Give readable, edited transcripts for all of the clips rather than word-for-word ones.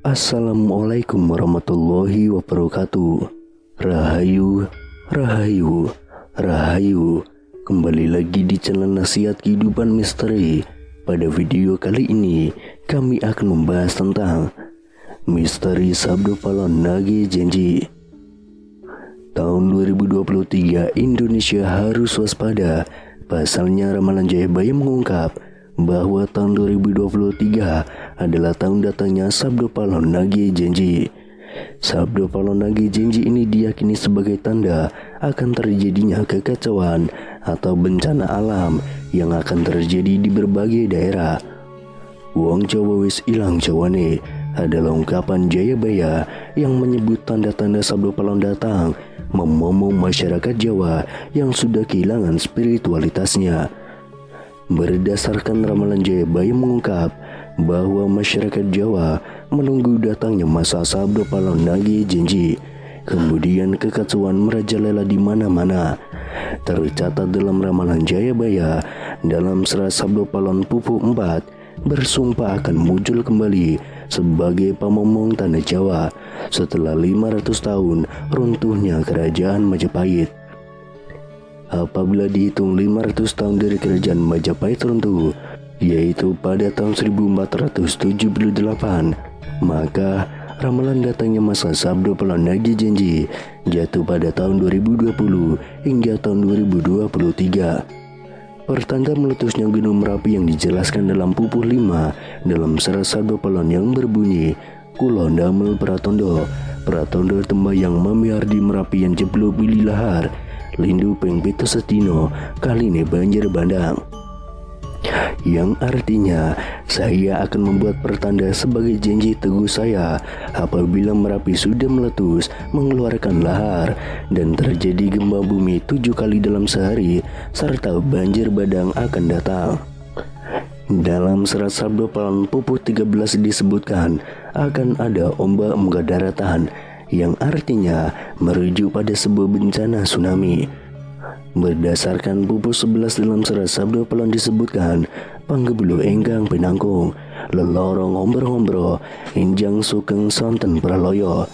Assalamualaikum warahmatullahi wabarakatuh. Rahayu, Rahayu, Rahayu. Kembali lagi di channel Nasihat Kehidupan Misteri. Pada video kali ini kami akan membahas tentang misteri Sabdo Palon Nage Janji. Tahun 2023 Indonesia harus waspada. Pasalnya ramalan Jayabaya mengungkap bahwa tahun 2023 adalah tahun datangnya Sabdo Palon Nage Janji. Sabdo Palon Nage Janji ini diyakini sebagai tanda akan terjadinya kekacauan atau bencana alam yang akan terjadi di berbagai daerah. Wong Jawa wis ilang Jawane adalah ungkapan Jayabaya yang menyebut tanda-tanda Sabdo Palon datang memomong masyarakat Jawa yang sudah kehilangan spiritualitasnya. Berdasarkan ramalan Jayabaya mengungkap bahwa masyarakat Jawa menunggu datangnya masa Sabdo Palon Nage Janji. Kemudian kekacauan merajalela di mana-mana. Tercatat dalam ramalan Jayabaya dalam serat Sabdo Palon Pupuk 4 bersumpah akan muncul kembali sebagai pamomong tanah Jawa setelah 500 tahun runtuhnya kerajaan Majapahit. Apabila dihitung 500 tahun dari kerajaan Majapahit runtuh, yaitu pada tahun 1478, maka ramalan datangnya masa Sabdo Palon Nage Janji jatuh pada tahun 2020 hingga tahun 2023. Pertanda meletusnya Gunung Merapi yang dijelaskan dalam Pupuk 5 dalam serat Sabdo Palon yang berbunyi, Kulon damel pratondo, pratondo tembayang mamiar di Merapi yang jeblok pilih lahar, lindu peng pito setino, kaline banjir bandang. Yang artinya saya akan membuat pertanda sebagai janji teguh saya apabila Merapi sudah meletus mengeluarkan lahar dan terjadi gempa bumi 7 kali dalam sehari serta banjir bandang akan datang. Dalam serat Sabdo Palon Pupuk 13 disebutkan akan ada ombak muka daratan yang artinya merujuk pada sebuah bencana tsunami. Berdasarkan Pupuk 11 dalam serat Sabdo Palon disebutkan panggebulu enggang penangkung, lelorong ombro-ombro, injang sugeng sonten praloyo,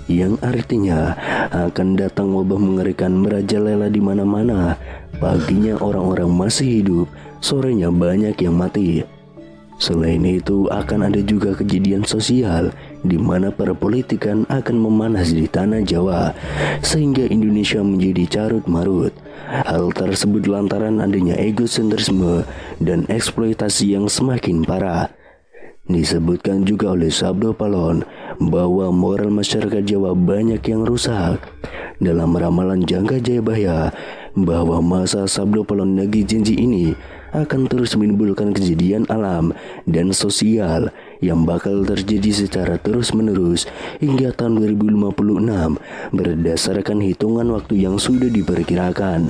yang artinya akan datang wabah mengerikan merajalela di mana-mana. Paginya orang-orang masih hidup, sorenya banyak yang mati. Selain itu akan ada juga kejadian sosial di mana para politikan akan memanas di tanah Jawa sehingga Indonesia menjadi carut marut. Hal tersebut lantaran adanya egosentrisme dan eksploitasi yang semakin parah. Disebutkan juga oleh Sabdo Palon bahwa moral masyarakat Jawa banyak yang rusak. Dalam ramalan Jangka Jayabaya bahwa masa Sabdo Palon Nage Janji ini akan terus menimbulkan kejadian alam dan sosial yang bakal terjadi secara terus-menerus hingga tahun 2056 berdasarkan hitungan waktu yang sudah diperkirakan.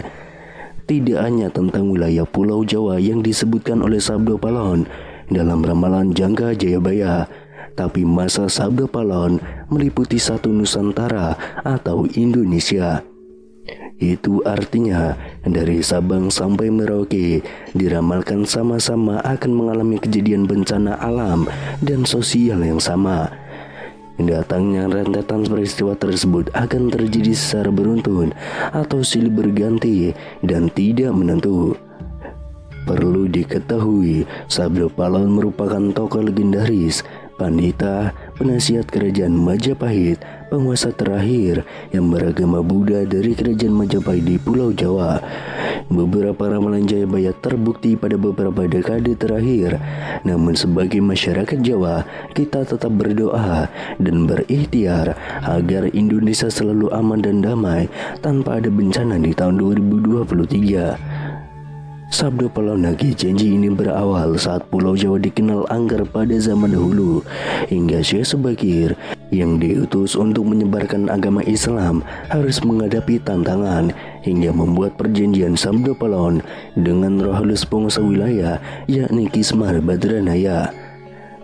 Tidak hanya tentang wilayah Pulau Jawa yang disebutkan oleh Sabdo Palon dalam ramalan Jangka Jayabaya, tapi masa Sabdo Palon meliputi satu Nusantara atau Indonesia. Itu artinya dari Sabang sampai Merauke diramalkan sama-sama akan mengalami kejadian bencana alam dan sosial yang sama. Datangnya rentetan peristiwa tersebut akan terjadi secara beruntun atau silih berganti dan tidak menentu. Perlu diketahui, Sabdo Palon merupakan tokoh legendaris, pandita, penasihat kerajaan Majapahit, penguasa terakhir yang beragama Buddha dari kerajaan Majapahit di Pulau Jawa. Beberapa ramalan Jayabaya terbukti pada beberapa dekade terakhir. Namun sebagai masyarakat Jawa, kita tetap berdoa dan berikhtiar agar Indonesia selalu aman dan damai tanpa ada bencana di tahun 2023. Sabdo Palon Nage Janji ini berawal saat Pulau Jawa dikenal angker pada zaman dahulu, hingga Syekh Subakir yang diutus untuk menyebarkan agama Islam harus menghadapi tantangan hingga membuat perjanjian Sabdo Palon dengan Roh Halus penguasa wilayah yakni Ki Semar Badranaya.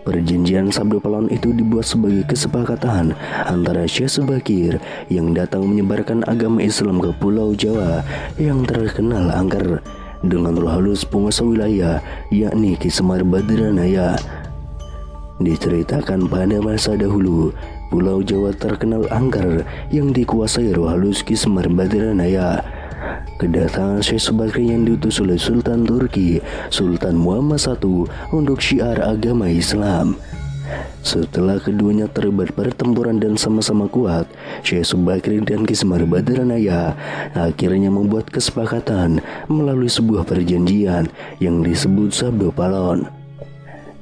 Perjanjian Sabdo Palon itu dibuat sebagai kesepakatan antara Syekh Subakir yang datang menyebarkan agama Islam ke Pulau Jawa yang terkenal angker dengan Roh Halus penguasa wilayah yakni Ki Semar Badranaya. Diceritakan pada masa dahulu, Pulau Jawa terkenal angker yang dikuasai roh halus Ki Semar Badranaya. Kedatangan Syekh Subakir yang diutus oleh Sultan Turki, Sultan Muhammad I untuk syiar agama Islam. Setelah keduanya terlibat pertempuran dan sama-sama kuat, Syekh Subakir dan Ki Semar Badranaya akhirnya membuat kesepakatan melalui sebuah perjanjian yang disebut Sabdo Palon.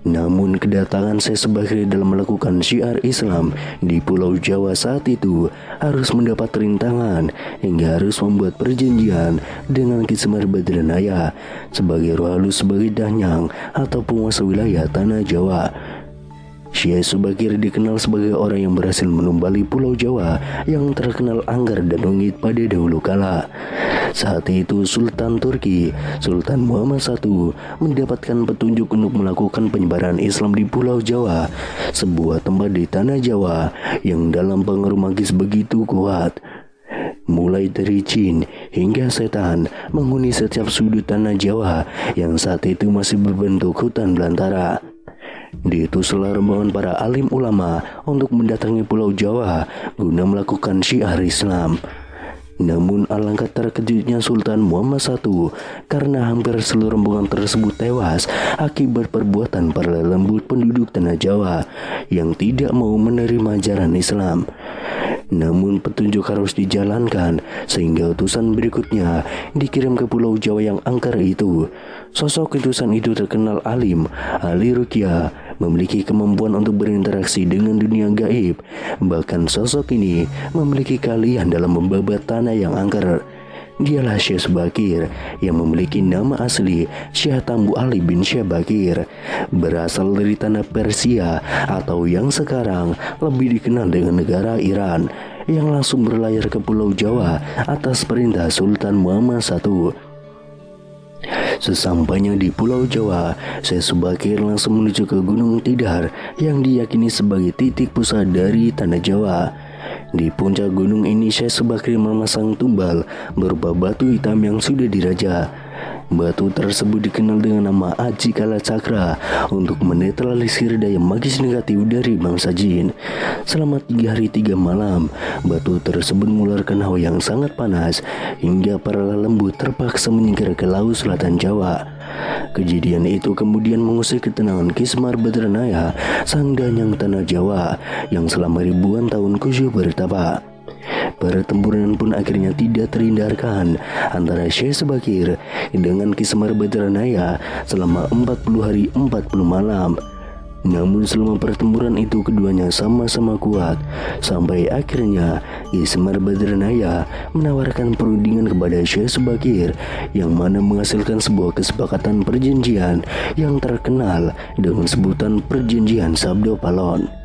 Namun kedatangan Syekh Subakir dalam melakukan syiar Islam di Pulau Jawa saat itu harus mendapat rintangan hingga harus membuat perjanjian dengan Ki Semar Badranaya sebagai roh halus sebagai danyang atau penguasa wilayah tanah Jawa. Syekh Subakir dikenal sebagai orang yang berhasil menumbali Pulau Jawa yang terkenal angker dan rumit pada dahulu kala. Saat itu Sultan Turki, Sultan Muhammad I mendapatkan petunjuk untuk melakukan penyebaran Islam di Pulau Jawa, sebuah tempat di tanah Jawa yang dalam pengaruh magis begitu kuat. Mulai dari jin hingga setan menghuni setiap sudut tanah Jawa yang saat itu masih berbentuk hutan belantara. Diutuslah rombongan para alim ulama untuk mendatangi Pulau Jawa guna melakukan syiar Islam. Namun alangkah terkejutnya Sultan Muhammad I karena hampir seluruh rombongan tersebut tewas akibat perbuatan para lembut penduduk tanah Jawa yang tidak mau menerima ajaran Islam. Namun petunjuk harus dijalankan sehingga utusan berikutnya dikirim ke Pulau Jawa yang angker itu. Sosok utusan itu terkenal alim, ahli ruqyah, memiliki kemampuan untuk berinteraksi dengan dunia gaib. Bahkan sosok ini memiliki keahlian dalam membabat tanah yang angker. Dialah Syekh Subakir yang memiliki nama asli Syekh Tambu Ali bin Syekh Bakir, berasal dari tanah Persia atau yang sekarang lebih dikenal dengan negara Iran, yang langsung berlayar ke Pulau Jawa atas perintah Sultan Muhammad I. Sesampainya di Pulau Jawa, Syekh Subakir langsung menuju ke Gunung Tidar yang diyakini sebagai titik pusat dari tanah Jawa. Di puncak gunung ini Syekh Subakir memasang tumbal berupa batu hitam yang sudah diraja. Batu tersebut dikenal dengan nama Aji Kala Cakra untuk menetralisir daya magis negatif dari bangsa jin. Selama 3 hari 3 malam, batu tersebut mengeluarkan hawa yang sangat panas hingga para lembut terpaksa menyingkir ke laut selatan Jawa. Kejadian itu kemudian mengusir ketenangan Ki Semar Badranaya, sang danyang tanah Jawa yang selama ribuan tahun khusyuk bertapa. Pertempuran pun akhirnya tidak terhindarkan antara Syekh Subakir dengan Ki Semar Badranaya selama 40 hari 40 malam. Namun selama pertempuran itu keduanya sama-sama kuat, sampai akhirnya Ki Semar Badranaya menawarkan perundingan kepada Syekh Subakir, yang mana menghasilkan sebuah kesepakatan perjanjian yang terkenal dengan sebutan Perjanjian Sabdo Palon.